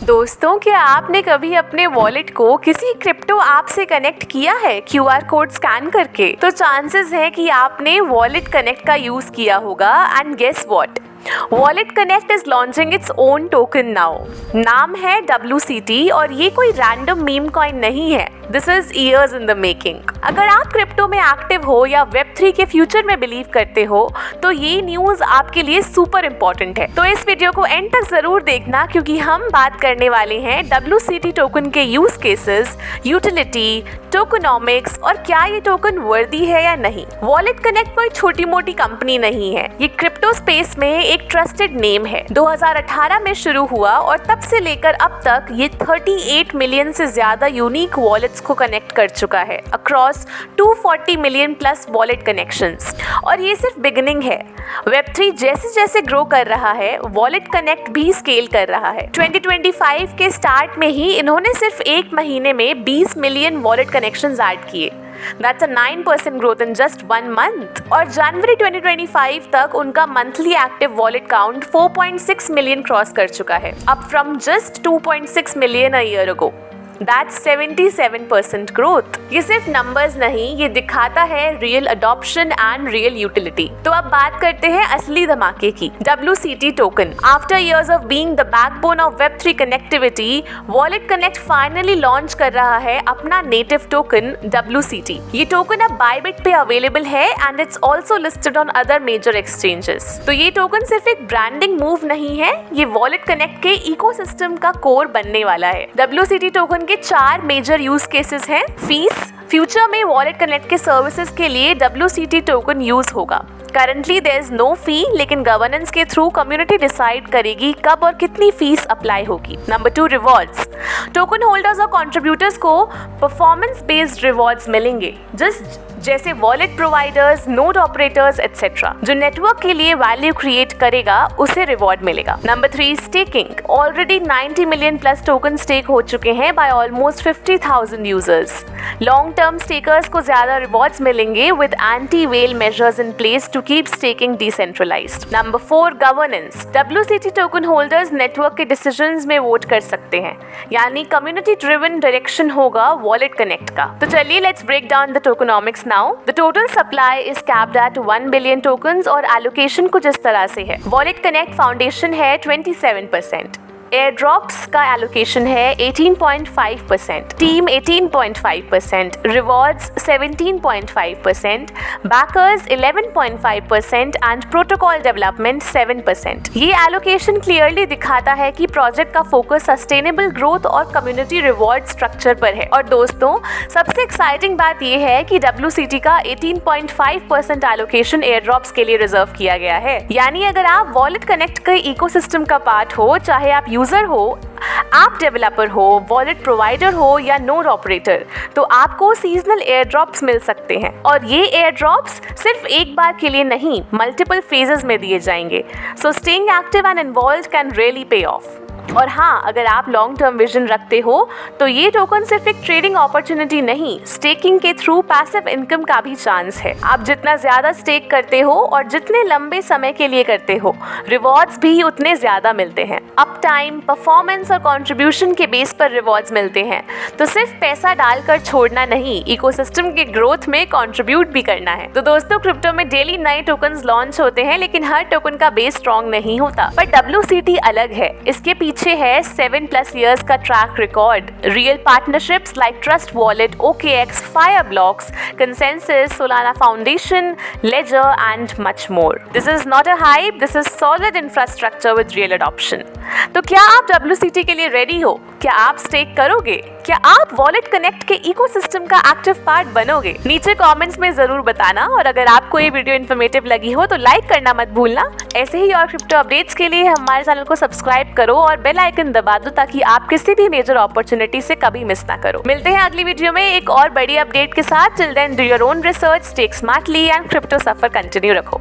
दोस्तों, क्या आपने कभी अपने वॉलेट को किसी क्रिप्टो ऐप से कनेक्ट किया है क्यूआर कोड स्कैन करके? तो चांसेस है कि आपने वॉलेट कनेक्ट का यूज किया होगा। And guess what, WalletConnect is launching its own token now. नाम है WCT और ये कोई रैंडम मीम कॉइन नहीं है। This is years in the making. अगर आप क्रिप्टो में एक्टिव हो या वेब3 के फ्यूचर में बिलीव करते हो तो ये न्यूज आपके लिए सुपर इंपॉर्टेंट है। तो इस वीडियो को एंड तक जरूर देखना, क्योंकि हम बात करने वाले हैं WCT टोकन के यूज केसेस, यूटिलिटी, टोकनॉमिक्स और क्या ये टोकन वर्दी है या नहीं। वॉलेट कनेक्ट कोई छोटी मोटी कंपनी नहीं है, ये क्रिप्टो स्पेस में एक ट्रस्टेड नेम है। 2018 में शुरू हुआ और तब से लेकर अब तक ये 38 मिलियन से ज्यादा यूनिक वॉलेट्स को कनेक्ट कर चुका है across 240 million plus wallet connections. और ये सिर्फ बिगिनिंग है। वेब3 जैसे जैसे ग्रो कर रहा है, वॉलेट कनेक्ट भी स्केल कर रहा है। 2025 के स्टार्ट में ही इन्होंने सिर्फ एक महीने में 20 मिलियन वॉलेट कनेक्शंस ऐड किए। That's a 9% growth in just 1 month. और जनवरी 2025 तक उनका monthly active wallet count 4.6 million cross कर चुका है, up from just 2.6 million a year ago. That's 77% growth. ये सिर्फ नंबर्स नहीं, ये दिखाता है real adoption and real utility. तो अब बात करते हैं असली धमाके की, WCT token. After years of being the backbone of web3 connectivity, WalletConnect finally launch कर रहा है अपना नेटिव टोकन WCT। ये टोकन अब बायबिट पे अवेलेबल है and it's also listed on other major exchanges. तो ये टोकन सिर्फ एक ब्रांडिंग मूव नहीं है, ये वॉलेट कनेक्ट के इकोसिस्टम का कोर बनने वाला है। WCT टोकन के 4 मेजर यूज केसेस हैं। फीस, फ्यूचर में वॉलेट कनेक्ट के सर्विसेज के लिए WCT टोकन यूज होगा। Currently there is no fee, लेकिन गवर्नेंस के थ्रू कम्युनिटी डिसाइड करेगी कब और कितनी फीस अप्लाई होगी। Number 2, rewards. टोकन होल्डर्स और कंट्रीब्यूटर्स को परफॉर्मेंस बेस्ड रिवॉर्ड्स मिलेंगे, जैसे wallet providers, node operators etcetera. जो नेटवर्क के लिए वैल्यू क्रिएट करेगा उसे रिवॉर्ड मिलेगा। Number 3, staking. Already 90 million plus token stake हो चुके हैं by almost 50,000 users. Long term stakers को ज्यादा रिवॉर्ड्स मिलेंगे with anti whale measures in place to keep staking decentralized. Number 4, governance. WCT token holders network के decisions में vote कर सकते हैं, यानी कम्युनिटी ड्रिवन डायरेक्शन होगा वॉलेट कनेक्ट का। तो चलिए let's break down the tokenomics now. The total supply is capped at 1 billion tokens और allocation कुछ इस तरह से है। वॉलेट कनेक्ट फाउंडेशन है 27%, एयर ड्रॉप्स का एलोकेशन है 18.5%, team 18.5%, rewards 17.5%, bakers 11.5% and protocol development 7%। ये एलोकेशन क्लियरली दिखाता है कि प्रोजेक्ट का फोकस सस्टेनेबल ग्रोथ और कम्युनिटी रिवॉर्ड स्ट्रक्चर पर है। और दोस्तों, सबसे एक्साइटिंग बात ये है कि WCT का 18.5% एलोकेशन एयर ड्रॉप्स के लिए रिजर्व किया गया है। यानी अगर आप वॉलेट कनेक्ट के इकोसिस्टम का पार्ट हो, चाहे आप यूजर हो, ऐप डेवलपर हो, वॉलेट प्रोवाइडर हो या नोड ऑपरेटर, तो आपको सीजनल एयर ड्रॉप्स मिल सकते हैं। और ये एयर ड्रॉप्स सिर्फ एक बार के लिए नहीं, मल्टीपल फेजेस में दिए जाएंगे। So staying active and involved can really pay off. और हाँ, अगर आप लॉन्ग टर्म विजन रखते हो तो ये टोकन सिर्फ एक ट्रेडिंग अपॉर्चुनिटी नहीं, स्टेकिंग के थ्रू पैसिव इनकम का भी चांस है। आप जितना ज्यादा स्टेक करते हो और जितने लंबे समय के लिए करते हो, रिवॉर्ड्स भी उतने ज्यादा मिलते हैं। अप टाइम, परफॉर्मेंस और कंट्रीब्यूशन के बेस पर रिवॉर्ड्स मिलते हैं। तो सिर्फ पैसा डालकर छोड़ना नहीं, इकोसिस्टम के ग्रोथ में कंट्रीब्यूट भी करना है। तो दोस्तों, क्रिप्टो में डेली नए टोकन्स लॉन्च होते हैं, लेकिन हर टोकन का बेस स्ट्रॉन्ग नहीं होता। पर WCT अलग है। इसके पीछे है 7+ years का track record, real partnerships like trust wallet, OKX, Fireblocks, Consensus, Solana Foundation, Ledger and much more. This is not a hype, this is solid infrastructure with real adoption. तो क्या आप WCT के लिए रेडी हो? क्या आप stake करोगे? क्या आप वॉलेट कनेक्ट के इकोसिस्टम का एक्टिव पार्ट बनोगे? नीचे कमेंट्स में जरूर बताना। और अगर आपको ये वीडियो इन्फॉर्मेटिव लगी हो तो लाइक करना मत भूलना। ऐसे ही और क्रिप्टो अपडेट्स के लिए हमारे चैनल को सब्सक्राइब करो और बेल आइकन दबा दो, ताकि आप किसी भी मेजर अपॉर्चुनिटी से कभी मिस ना करो। मिलते हैं अगली वीडियो में एक और बड़ी अपडेट के साथ। Till then do your own research, stake smartly and crypto सफर कंटिन्यू रखो।